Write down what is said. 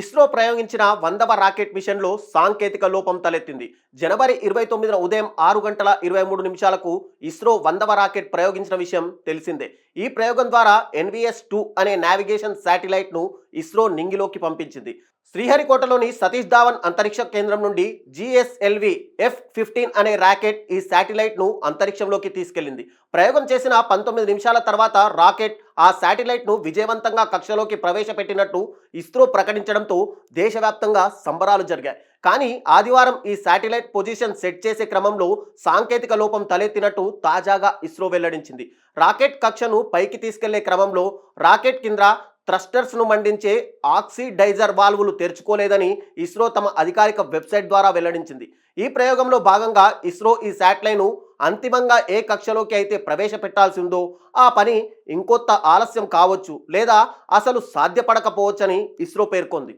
ఇస్రో ప్రయోగించిన 100వ రాకెట్ మిషన్లో సాంకేతిక లోపం తలెత్తింది. జనవరి 29న ఉదయం 6:23 ఇస్రో 100వ రాకెట్ ప్రయోగించిన విషయం తెలిసిందే. ఈ ప్రయోగం ద్వారా NVS-2 అనే నావిగేషన్ శాటిలైట్ను ఇస్రో నింగిలోకి పంపించింది. శ్రీహరికోటలోని సతీష్ ధావన్ అంతరిక్ష కేంద్రం నుండి GSLV F-15 అనే రాకెట్ ఈ శాటిలైట్ను అంతరిక్షంలోకి తీసుకెళ్లింది. ప్రయోగం చేసిన 19 నిమిషాల తర్వాత రాకెట్ ఆ శాటిలైట్ను విజయవంతంగా కక్షలోకి ప్రవేశపెట్టినట్టు ఇస్రో ప్రకటించడంతో దేశవ్యాప్తంగా సంబరాలు జరిగాయి. కానీ ఆదివారం ఈ శాటిలైట్ పొజిషన్ సెట్ చేసే క్రమంలో సాంకేతిక లోపం తలెత్తినట్టు తాజాగా ఇస్రో వెల్లడించింది. రాకెట్ కక్షను పైకి తీసుకెళ్లే క్రమంలో రాకెట్ కింద థ్రస్టర్స్ను మండించే ఆక్సిడైజర్ వాల్వులు తెరుచుకోలేదని ఇస్రో తమ అధికారిక వెబ్సైట్ ద్వారా వెల్లడించింది. ఈ ప్రయోగంలో భాగంగా ఇస్రో ఈ శాటిలైట్ను అంతిమంగా ఏ కక్షలోకి అయితే ప్రవేశపెట్టాల్సి ఉందో ఆ పని ఇంకొంత ఆలస్యం కావచ్చు లేదా అసలు సాధ్యపడకపోవచ్చని ఇస్రో పేర్కొంది.